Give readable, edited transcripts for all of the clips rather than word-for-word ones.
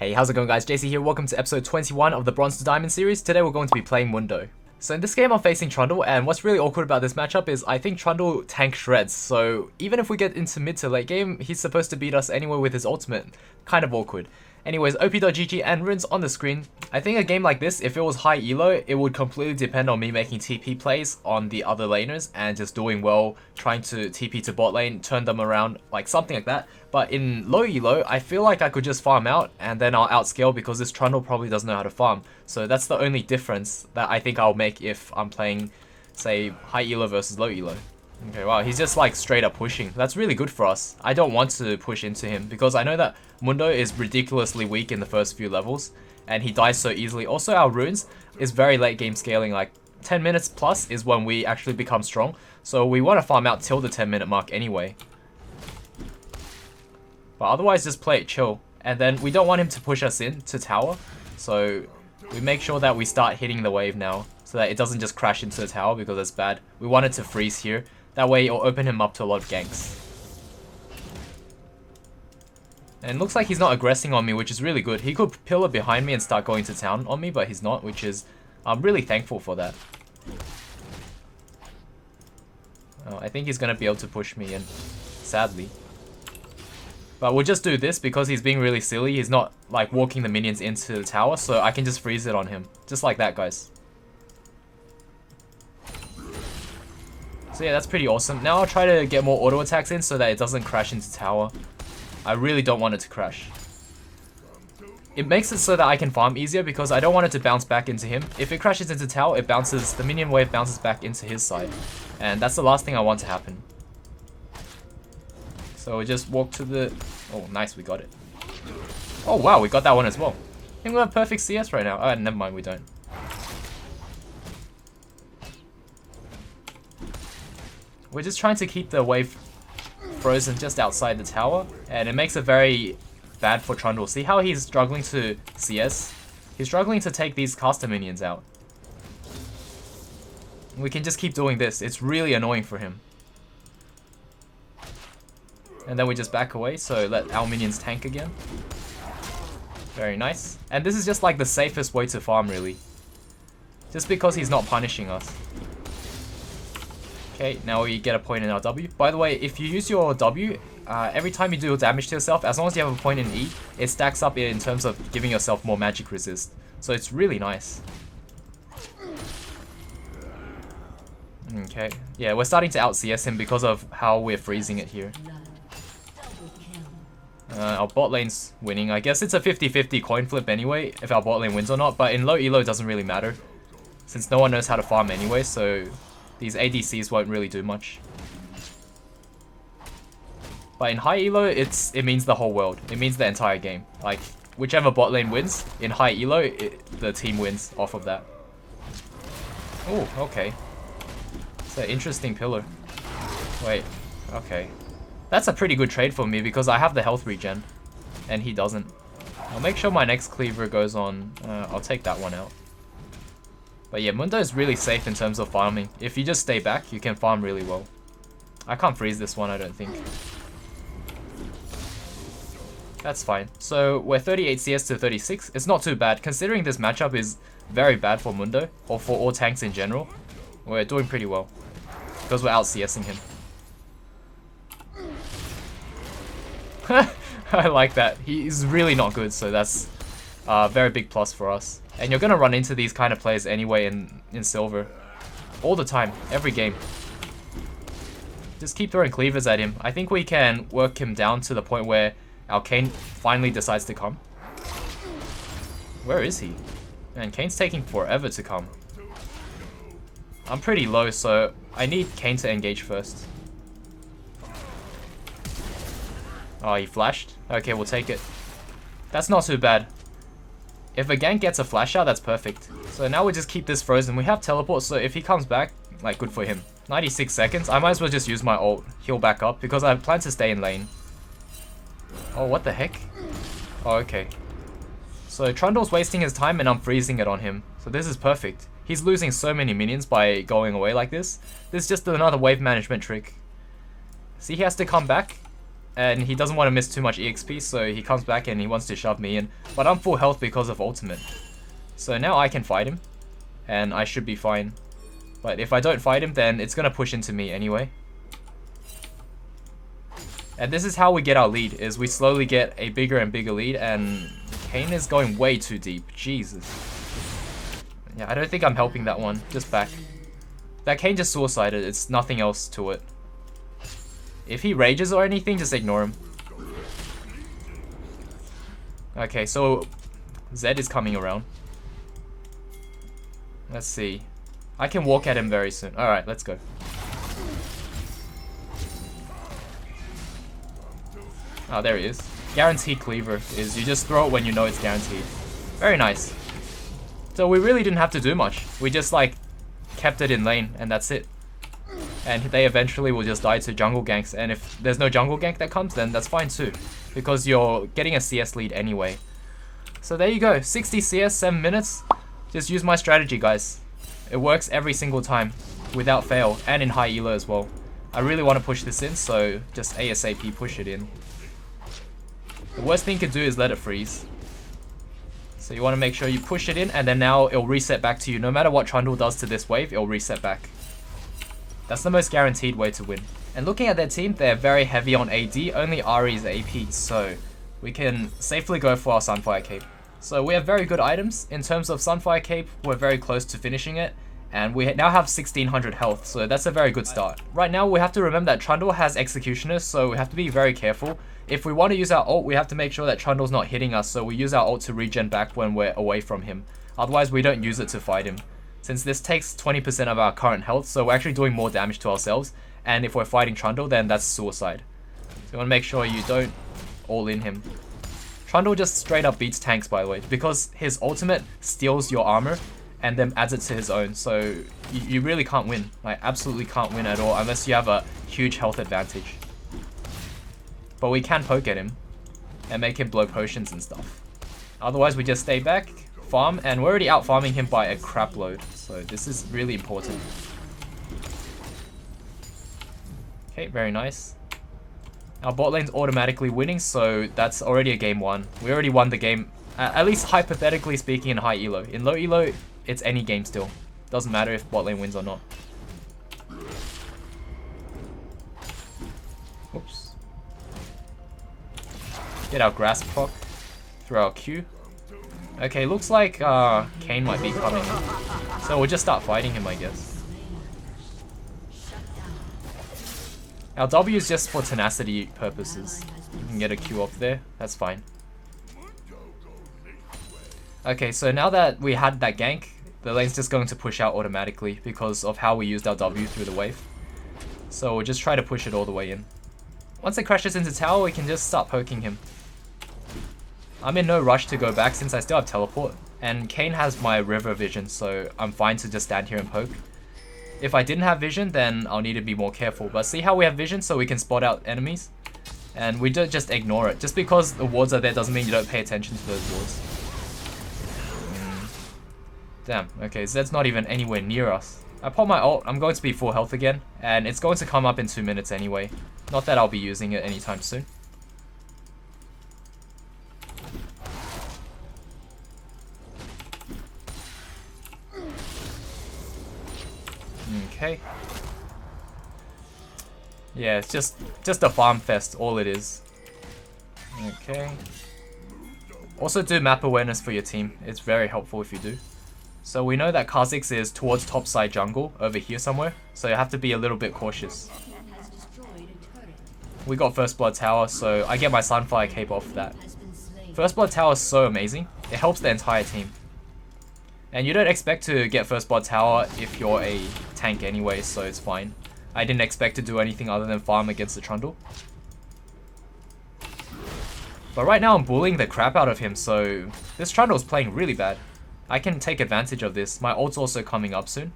Hey, how's it going guys? JC here, welcome to episode 21 of the Bronze to Diamond series. Today we're going to be playing Mundo. So in this game I'm facing Trundle, and what's really awkward about this matchup is I think Trundle tank shreds, so even if we get into mid to late game, he's supposed to beat us anyway with his ultimate. Kind of awkward. Anyways, op.gg and runes on the screen. I think a game like this, if it was high elo, it would completely depend on me making TP plays on the other laners and just doing well, trying to TP to bot lane, turn them around, like something like that. But in low elo, I feel like I could just farm out and then I'll outscale because this Trundle probably doesn't know how to farm. So that's the only difference that I think I'll make if I'm playing, say, high elo versus low elo. Okay, wow, he's just like straight up pushing. That's really good for us. I don't want to push into him because I know that Mundo is ridiculously weak in the first few levels and he dies so easily. Also, our runes is very late game scaling, like 10 minutes plus is when we actually become strong. So we want to farm out till the 10-minute mark anyway. But otherwise, just play it chill. And then we don't want him to push us in to tower. So we make sure that we start hitting the wave now so that it doesn't just crash into the tower because that's bad. We want it to freeze here. That way it'll open him up to a lot of ganks. And it looks like he's not aggressing on me, which is really good. He could pillar behind me and start going to town on me, but he's not, which is... I'm really thankful for that. Oh, I think he's going to be able to push me in, sadly. But we'll just do this because he's being really silly. He's not like walking the minions into the tower, so I can just freeze it on him. Just like that, guys. So yeah, that's pretty awesome. Now I'll try to get more auto attacks in so that it doesn't crash into tower. I really don't want it to crash. It makes it so that I can farm easier because I don't want it to bounce back into him. If it crashes into tower, it bounces, the minion wave bounces back into his side. And that's the last thing I want to happen. So we just walk to the... Oh, nice, we got it. Oh wow, we got that one as well. I think we have perfect CS right now. Oh, never mind, we don't. We're just trying to keep the wave frozen just outside the tower, and it makes it very bad for Trundle. See how he's struggling to CS? He's struggling to take these caster minions out. We can just keep doing this. It's really annoying for him. And then we just back away, so let our minions tank again. Very nice. And this is just like the safest way to farm, really. Just because he's not punishing us. Okay, now we get a point in our W. By the way, if you use your W, every time you do damage to yourself, as long as you have a point in E, it stacks up in terms of giving yourself more magic resist. So it's really nice. Okay, yeah, we're starting to out CS him because of how we're freezing it here. Our bot lane's winning. I guess it's a 50-50 coin flip anyway, if our bot lane wins or not, but in low elo it doesn't really matter, since no one knows how to farm anyway, so these ADCs won't really do much. But in high elo, it means the whole world. It means the entire game. Like, whichever bot lane wins, in high elo, the team wins off of that. Oh, okay. It's an interesting pillar. Wait, okay. That's a pretty good trade for me because I have the health regen, and he doesn't. I'll make sure my next cleaver goes on. I'll take that one out. But yeah, Mundo is really safe in terms of farming. If you just stay back, you can farm really well. I can't freeze this one, I don't think. That's fine. So we're 38 CS to 36. It's not too bad, considering this matchup is very bad for Mundo, or for all tanks in general. We're doing pretty well, because we're out CSing him. I like that. He's really not good, so that's a very big plus for us. And you're gonna run into these kind of players anyway in Silver. All the time, every game. Just keep throwing cleavers at him. I think we can work him down to the point where our Kayn finally decides to come. Where is he? Man, Kayn's taking forever to come. I'm pretty low, so I need Kayn to engage first. Oh, he flashed? Okay, we'll take it. That's not too bad. If a gank gets a flash out, that's perfect. So now we just keep this frozen. We have teleport, so if he comes back, like, good for him. 96 seconds. I might as well just use my ult, heal back up, because I plan to stay in lane. Oh, what the heck? Oh, okay. So Trundle's wasting his time and I'm freezing it on him. So this is perfect. He's losing so many minions by going away like this. This is just another wave management trick. See, he has to come back. and he doesn't want to miss too much EXP, so he comes back and he wants to shove me in. But I'm full health because of ultimate. So now I can fight him, and I should be fine. But if I don't fight him, then it's gonna push into me anyway. And this is how we get our lead, is we slowly get a bigger and bigger lead, and Kayn is going way too deep. Jesus. Yeah, I don't think I'm helping that one. Just back. That Kayn just suicided. It's nothing else to it. If he rages or anything, just ignore him. Okay, so Zed is coming around. Let's see. I can walk at him very soon. Alright, let's go. Oh, there he is. Guaranteed cleaver is you just throw it when you know it's guaranteed. Very nice. So we really didn't have to do much. We just like kept it in lane and that's it. And they eventually will just die to jungle ganks, and if there's no jungle gank that comes, then that's fine too, because you're getting a CS lead anyway. So there you go, 60 CS, 7 minutes. Just use my strategy, guys. It works every single time, without fail, and in high elo as well. I really want to push this in, so just ASAP push it in. The worst thing you could do is let it freeze. So you want to make sure you push it in, and then now it'll reset back to you. No matter what Trundle does to this wave, it'll reset back. That's the most guaranteed way to win. And looking at their team, they're very heavy on AD, only Ahri is AP, so we can safely go for our Sunfire Cape. So we have very good items. In terms of Sunfire Cape, we're very close to finishing it, and we now have 1600 health, so that's a very good start. Right now, we have to remember that Trundle has Executioners, so we have to be very careful. If we want to use our ult, we have to make sure that Trundle's not hitting us, so we use our ult to regen back when we're away from him. Otherwise, we don't use it to fight him. Since this takes 20% of our current health, so we're actually doing more damage to ourselves, and if we're fighting Trundle, then that's suicide. So you want to make sure you don't all in him. Trundle just straight up beats tanks, by the way, because his ultimate steals your armor and then adds it to his own, so you really can't win. Like, absolutely can't win at all unless you have a huge health advantage. But we can poke at him and make him blow potions and stuff. Otherwise, we just stay back, farm, and we're already out farming him by a crap load, so this is really important. Okay, very nice. Our bot lane's automatically winning, so that's already a game won. We already won the game, at least hypothetically speaking, in high elo. In low elo, it's any game still. Doesn't matter if bot lane wins or not. Oops. Get our grasp proc through our Q. Okay, looks like Kayn might be coming in. So we'll just start fighting him, I guess. Our W is just for tenacity purposes. You can get a Q off there, that's fine. Okay, so now that we had that gank, the lane's just going to push out automatically because of how we used our W through the wave. So we'll just try to push it all the way in. Once it crashes into tower, we can just start poking him. I'm in no rush to go back since I still have teleport, and Kayn has my river vision, so I'm fine to just stand here and poke. If I didn't have vision, then I'll need to be more careful, but see how we have vision so we can spot out enemies? And we don't just ignore it. Just because the wards are there doesn't mean you don't pay attention to those wards. Damn, okay, Zed's not even anywhere near us. I pop my ult, I'm going to be full health again, and it's going to come up in 2 minutes anyway. Not that I'll be using it anytime soon. Okay. Yeah, it's just a farm fest, all it is. Okay. Also do map awareness for your team. It's very helpful if you do. So we know that Kha'Zix is towards top side jungle, over here somewhere. So you have to be a little bit cautious. We got First Blood Tower, so I get my Sunfire Cape off that. First Blood Tower is so amazing. It helps the entire team. And you don't expect to get First Blood Tower if you're a tank anyway, so it's fine. I didn't expect to do anything other than farm against the Trundle. But right now I'm bullying the crap out of him, so this Trundle is playing really bad. I can take advantage of this. My ult's also coming up soon.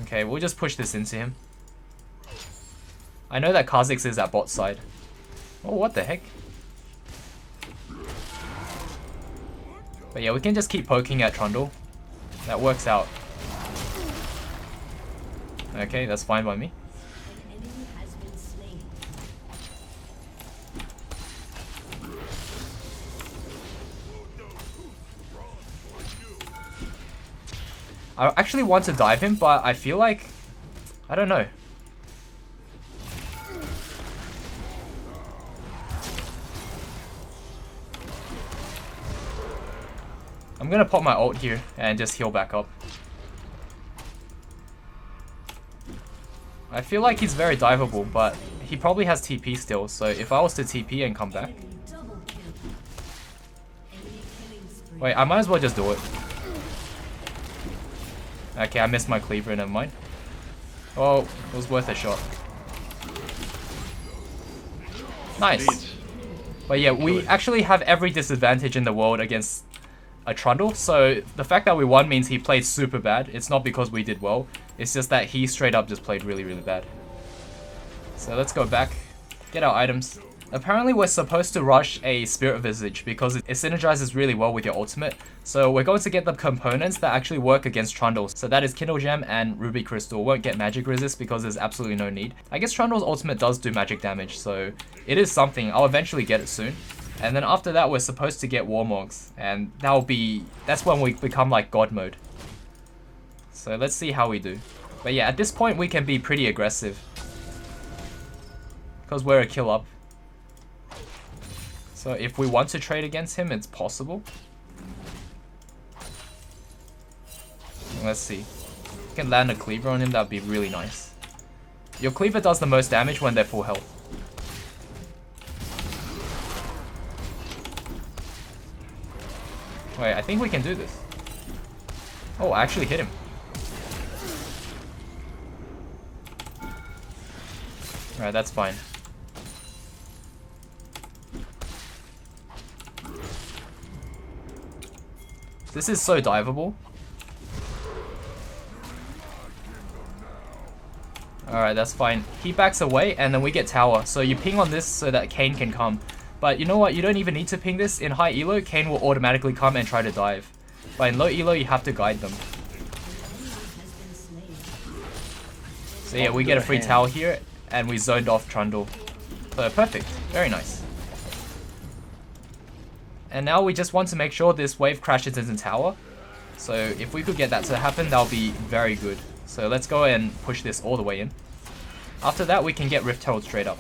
Okay, we'll just push this into him. I know that Kha'Zix is at bot side. Oh, what the heck? But yeah, we can just keep poking at Trundle. That works out. Okay, that's fine by me. I actually want to dive him, but I feel like... I don't know. I'm gonna pop my ult here and just heal back up. I feel like he's very diveable, but he probably has TP still, so if I was to TP and come back... Wait, I might as well just do it. Okay, I missed my cleaver, never mind. Oh, it was worth a shot. Nice. But yeah, we actually have every disadvantage in the world against a Trundle, so the fact that we won means he played super bad. It's not because we did well, it's just that he straight up just played really, really bad. So let's go back, get our items. Apparently we're supposed to rush a Spirit Visage because it synergizes really well with your ultimate. So we're going to get the components that actually work against Trundles. So that is Kindle Gem and Ruby Crystal. Won't get magic resist because there's absolutely no need. I guess Trundle's ultimate does do magic damage, so it is something. I'll eventually get it soon. And then after that we're supposed to get Warmogs, and that's when we become like God mode. So let's see how we do. But yeah, at this point we can be pretty aggressive because we're a kill up. So if we want to trade against him, it's possible. Let's see. If you can land a cleaver on him, that would be really nice. Your cleaver does the most damage when they're full health. Wait, I think we can do this. Oh, I actually hit him. Alright, that's fine. This is so diveable. Alright, that's fine. He backs away and then we get tower. So you ping on this so that Kayn can come. But you know what? You don't even need to ping this. In high elo, Kayn will automatically come and try to dive. But in low elo, you have to guide them. So yeah, we get a free tower here and we zoned off Trundle. So perfect. Very nice. And now we just want to make sure this wave crashes into tower. So if we could get that to happen, that would be very good. So let's go and push this all the way in. After that, we can get Rift Herald straight up.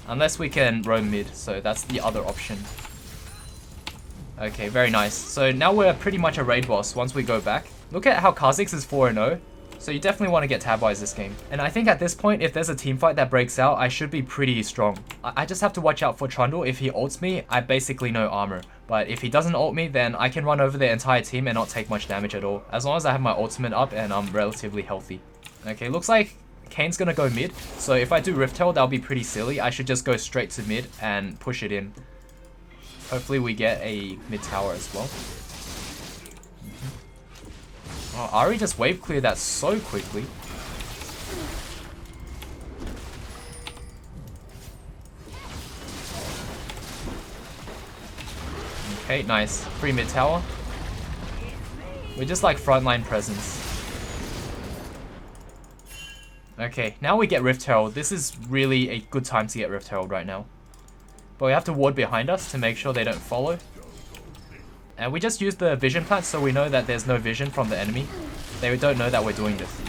Unless we can roam mid, so that's the other option. Okay, very nice. So now we're pretty much a raid boss once we go back. Look at how Kha'Zix is 4-0. So you definitely want to get tab wise this game. And I think at this point, if there's a team fight that breaks out, I should be pretty strong. I just have to watch out for Trundle. If he ults me, I basically no armor. But if he doesn't ult me, then I can run over the entire team and not take much damage at all. As long as I have my ultimate up and I'm relatively healthy. Okay, looks like Kayn's gonna go mid. So if I do Rift Herald, that'll be pretty silly. I should just go straight to mid and push it in. Hopefully we get a mid tower as well. Oh, Ahri just wave cleared that so quickly. Okay, nice. Free mid tower. We're just like frontline presence. Okay, now we get Rift Herald. This is really a good time to get Rift Herald right now. But we have to ward behind us to make sure they don't follow. And we just use the vision plant so we know that there's no vision from the enemy. They don't know that we're doing this.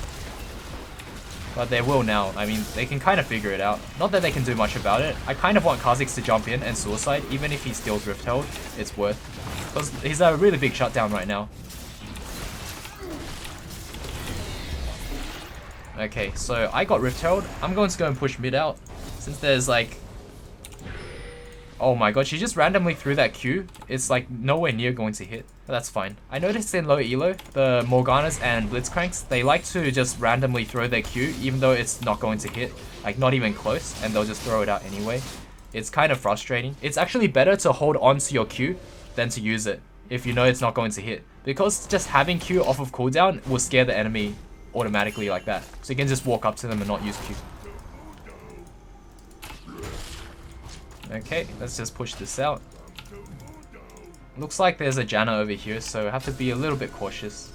But they will now. I mean, they can kind of figure it out. Not that they can do much about it. I kind of want Kha'Zix to jump in and suicide. Even if he steals Rift Herald, it's worth. Because he's a really big shutdown right now. Okay, so I got Rift Herald. I'm going to go and push mid out. Since there's like... Oh my god, she just randomly threw that Q. It's like nowhere near going to hit. But that's fine. I noticed in low elo, the Morganas and Blitzcranks, they like to just randomly throw their Q even though it's not going to hit. Like not even close, and they'll just throw it out anyway. It's kind of frustrating. It's actually better to hold on to your Q than to use it if you know it's not going to hit. Because just having Q off of cooldown will scare the enemy automatically like that. So you can just walk up to them and not use Q. Okay, let's just push this out. Looks like there's a Janna over here, so I have to be a little bit cautious.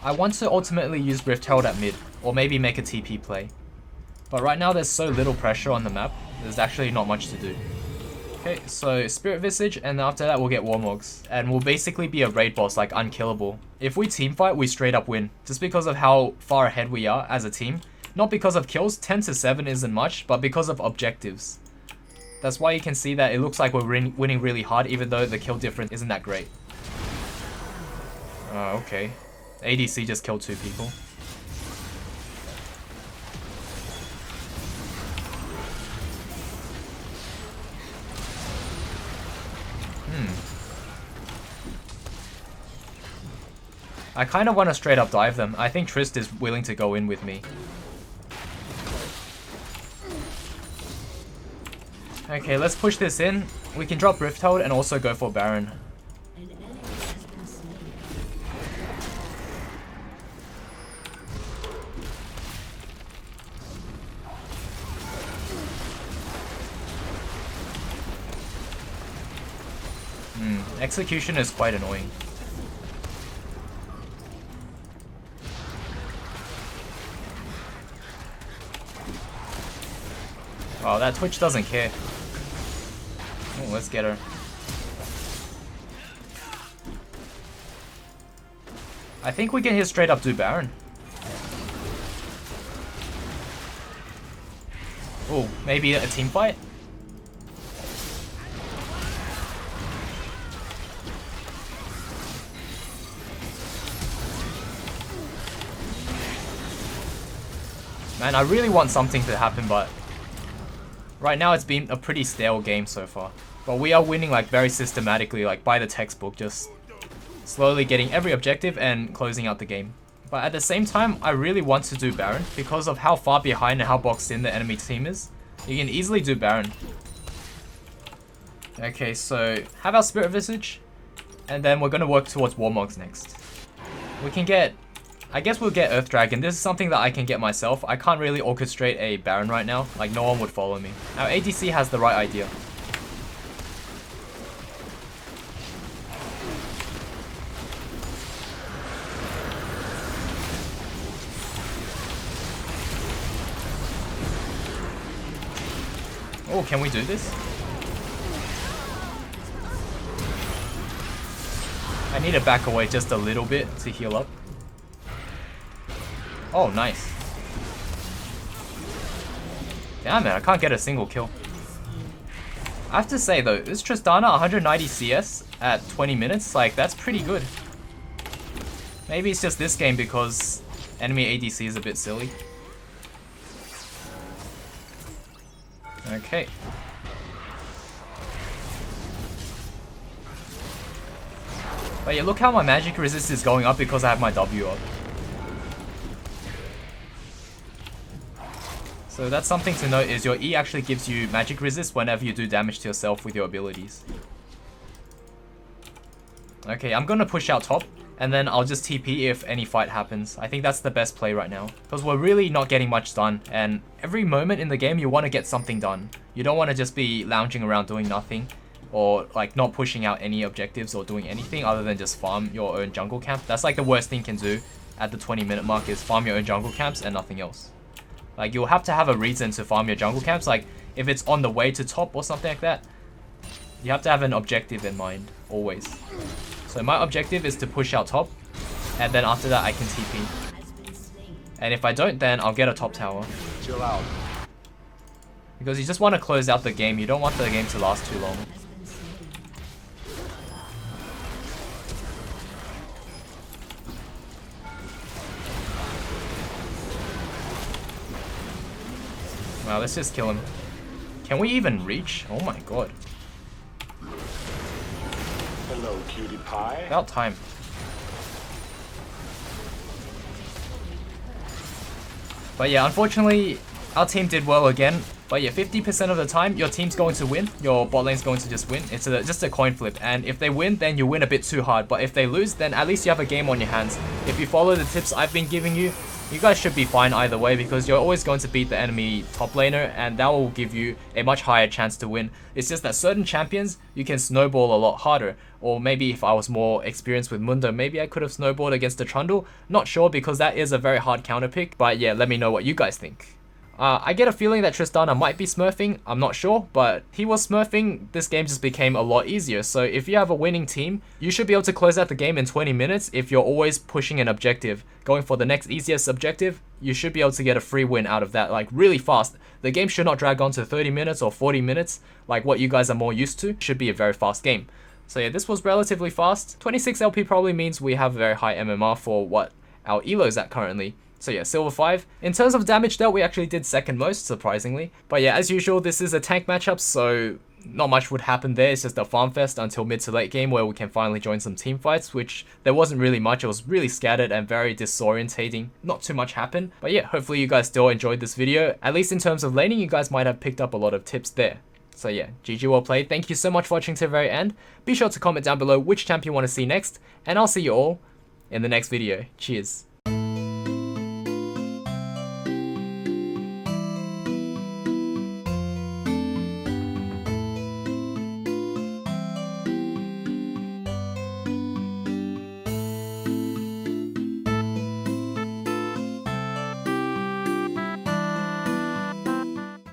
I want to ultimately use Rift Herald at mid, or maybe make a TP play. But right now there's so little pressure on the map, there's actually not much to do. Okay, so Spirit Visage, and after that we'll get Warmogs. And we'll basically be a raid boss, like unkillable. If we teamfight, we straight up win. Just because of how far ahead we are as a team. Not because of kills, 10 to 7 isn't much, but because of objectives. That's why you can see that it looks like we're winning really hard, even though the kill difference isn't that great. Okay. ADC just killed 2 people. I kind of want to straight up dive them. I think Trist is willing to go in with me. Okay, let's push this in. We can drop Rifthold and also go for Baron. Execution is quite annoying. Oh, that Twitch doesn't care. Oh, let's get her. I think we can here straight up do Baron. Oh, maybe a team fight? Man, I really want something to happen, but right now it's been a pretty stale game so far. But we are winning like very systematically, like by the textbook, just slowly getting every objective and closing out the game. But at the same time, I really want to do Baron because of how far behind and how boxed in the enemy team is. You can easily do Baron. Okay, so have our Spirit Visage, and then we're going to work towards Warmogs next. We can get, I guess we'll get Earth Dragon. This is something that I can get myself. I can't really orchestrate a Baron right now. Like, no one would follow me. Our ADC has the right idea. Oh, can we do this? I need to back away just a little bit to heal up. Oh, nice. Damn it, I can't get a single kill. I have to say though, this Tristana 190 CS at 20 minutes, like that's pretty good. Maybe it's just this game because enemy ADC is a bit silly. Okay. But yeah, look how my magic resist is going up because I have my W up. So that's something to note, is your E actually gives you magic resist whenever you do damage to yourself with your abilities. Okay, I'm gonna push out top, and then I'll just TP if any fight happens. I think that's the best play right now, because we're really not getting much done, and every moment in the game you want to get something done. You don't want to just be lounging around doing nothing, or like not pushing out any objectives or doing anything other than just farm your own jungle camp. That's like the worst thing you can do at the 20-minute mark, is farm your own jungle camps and nothing else. Like, you'll have to have a reason to farm your jungle camps, like if it's on the way to top or something like that. You have to have an objective in mind, always. So my objective is to push out top, and then after that I can TP. And if I don't, then I'll get a top tower. Chill out. Because you just want to close out the game, you don't want the game to last too long. Wow, let's just kill him. Can we even reach? Oh my god. Hello, cutie pie. About time. But yeah, unfortunately, our team did well again. But yeah, 50% of the time, your team's going to win. Your bot lane's going to just win. It's just a coin flip. And if they win, then you win a bit too hard. But if they lose, then at least you have a game on your hands. If you follow the tips I've been giving you, you guys should be fine either way, because you're always going to beat the enemy top laner, and that will give you a much higher chance to win. It's just that certain champions, you can snowball a lot harder. Or maybe if I was more experienced with Mundo, maybe I could have snowballed against the Trundle. Not sure, because that is a very hard counter pick. But yeah, let me know what you guys think. I get a feeling that Tristana might be smurfing, I'm not sure, but he was smurfing, this game just became a lot easier. So if you have a winning team, you should be able to close out the game in 20 minutes if you're always pushing an objective. Going for the next easiest objective, you should be able to get a free win out of that, like really fast. The game should not drag on to 30 minutes or 40 minutes, like what you guys are more used to. It should be a very fast game. So yeah, this was relatively fast. 26 LP probably means we have a very high MMR for what our elo is at currently. So yeah, silver 5. In terms of damage dealt, we actually did second most, surprisingly. But yeah, as usual, this is a tank matchup, so not much would happen there. It's just a farm fest until mid to late game where we can finally join some team fights, which there wasn't really much. It was really scattered and very disorientating. Not too much happened. But yeah, hopefully you guys still enjoyed this video. At least in terms of laning, you guys might have picked up a lot of tips there. So yeah, GG well played. Thank you so much for watching to the very end. Be sure to comment down below which champ you want to see next, and I'll see you all in the next video. Cheers.